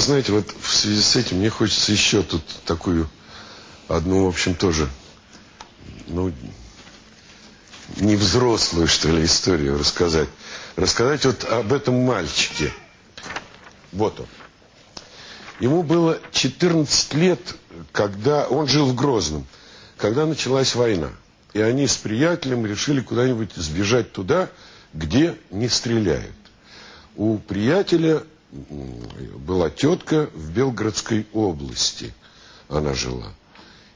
знаете, вот в связи с этим мне хочется еще тут такую одну, в общем, тоже, ну, не взрослую, что ли, историю рассказать. Рассказать вот об этом мальчике. Вот он. Ему было 14 лет, когда он жил в Грозном, когда началась война. И они с приятелем решили куда-нибудь сбежать туда, где не стреляют. У приятеля была тетка в Белгородской области. Она жила.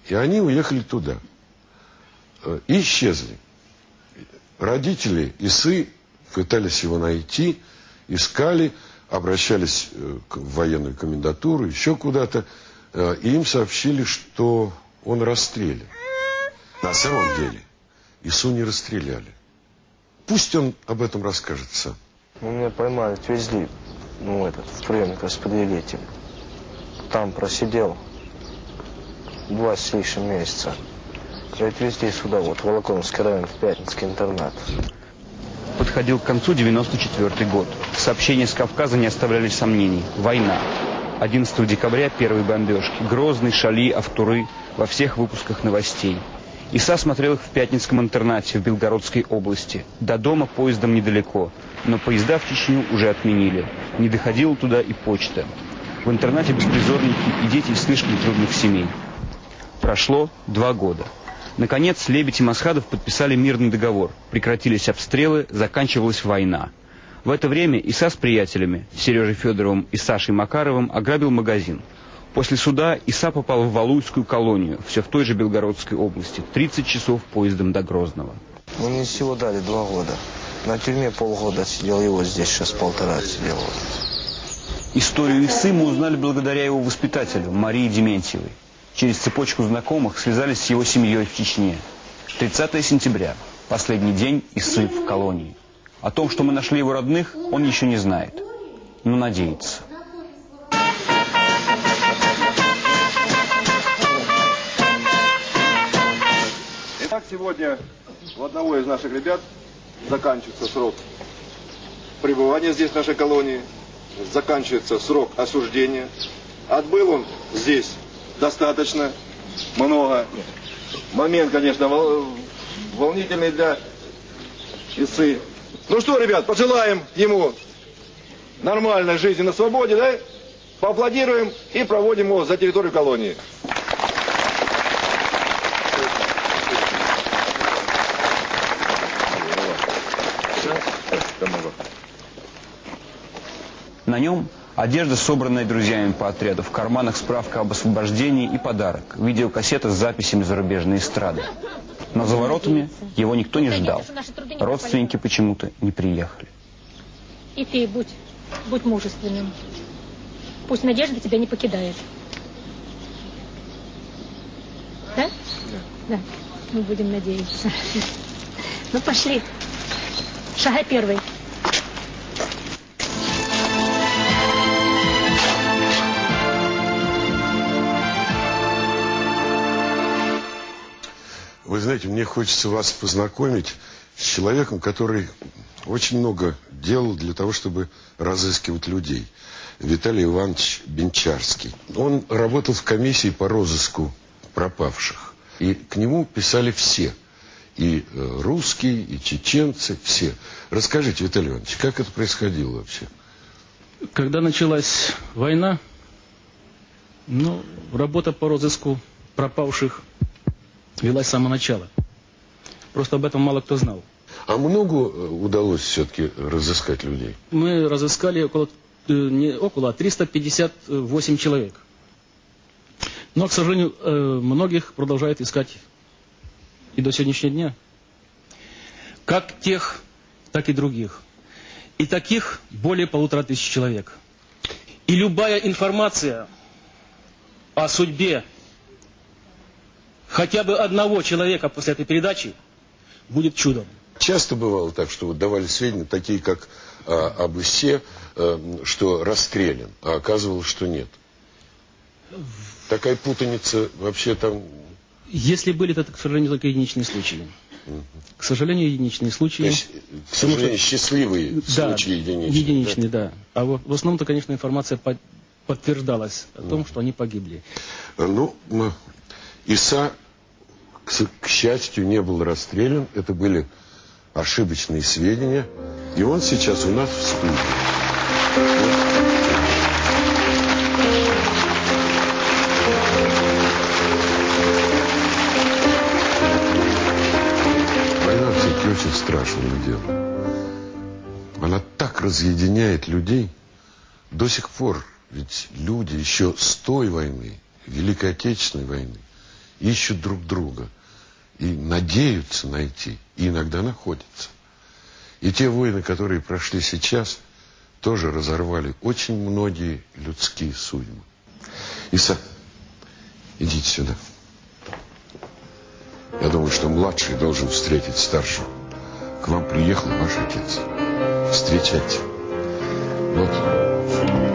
И они уехали туда. И исчезли. Родители Исы пытались его найти, искали, обращались в военную комендатуру, еще куда-то. И им сообщили, что он расстрелян. На самом деле Ису не расстреляли. Пусть он об этом расскажет сам. Меня поймали, отвезли, в приемник распределитель. Там просидел 2 с лишним месяца. И отвезли сюда, в Волоколамский район, в Пятницкий интернат. Подходил к концу 94-й год. Сообщения с Кавказа не оставляли сомнений. Война. 11 декабря первые бомбежки. Грозный, Шали, Автуры. Во всех выпусках новостей. Иса смотрел их в Пятницком интернате в Белгородской области. До дома поездом недалеко. Но поезда в Чечню уже отменили. Не доходила туда и почта. В интернате беспризорники и дети из слишком трудных семей. Прошло 2 года. Наконец, Лебедь и Масхадов подписали мирный договор. Прекратились обстрелы, заканчивалась война. В это время Иса с приятелями, Сережей Федоровым и Сашей Макаровым, ограбил магазин. После суда Иса попал в Валуйскую колонию, все в той же Белгородской области. 30 часов поездом до Грозного. Мне всего дали 2 года. На тюрьме полгода сидел, его здесь сейчас 1,5 сидел. Историю Исы мы узнали благодаря его воспитателю, Марии Дементьевой. Через цепочку знакомых связались с его семьей в Чечне. 30 сентября, последний день Исы в колонии. О том, что мы нашли его родных, он еще не знает, но надеется. Итак, сегодня у одного из наших ребят заканчивается срок пребывания здесь, в нашей колонии, заканчивается срок осуждения. Отбыл он здесь достаточно много. Момент, конечно, волнительный для Исы. Ну что, ребят, пожелаем ему нормальной жизни на свободе, да? Поаплодируем и проводим его за территорию колонии. На нем одежда, собранная друзьями по отряду, в карманах справка об освобождении и подарок, видеокассета с записями зарубежной эстрады. Но за воротами его никто не ждал. Родственники почему-то не приехали. И ты будь мужественным. Пусть надежда тебя не покидает. Да? Да. Мы будем надеяться. Ну, пошли. Шагай первый. Вы знаете, мне хочется вас познакомить с человеком, который очень много делал для того, чтобы разыскивать людей. Виталий Иванович Бенчарский. Он работал в комиссии по розыску пропавших. И к нему писали все. И русские, и чеченцы, все. Расскажите, Виталий Иванович, как это происходило вообще? Когда началась война, работа по розыску пропавших велась с самого начала. Просто об этом мало кто знал. А много удалось все-таки разыскать людей? Мы разыскали около 358 человек. Но, к сожалению, многих продолжают искать и до сегодняшнего дня. Как тех, так и других. И таких более 1500 человек. И любая информация о судьбе хотя бы одного человека после этой передачи будет чудом. Часто бывало так, что вот давали сведения, такие как об Исе, что расстрелян, а оказывалось, что нет. Такая путаница вообще там... Если были, то, к сожалению, только единичные случаи. К сожалению, единичные случаи. То есть, к сожалению, счастливые случаи единичные. Единичные, да. А в основном-то, конечно, информация подтверждалось о том, что они погибли. Ну, Иса, к счастью, не был расстрелян. Это были ошибочные сведения. И он сейчас у нас в студии. Очень страшное дело. Она так разъединяет людей до сих пор. Ведь люди еще с той войны, Великой Отечественной войны, ищут друг друга и надеются найти, и иногда находятся. И те войны, которые прошли сейчас, тоже разорвали очень многие людские судьбы. Иса, идите сюда. Я думаю, что младший должен встретить старшего. К вам приехал ваш отец. Встречайте. Вот.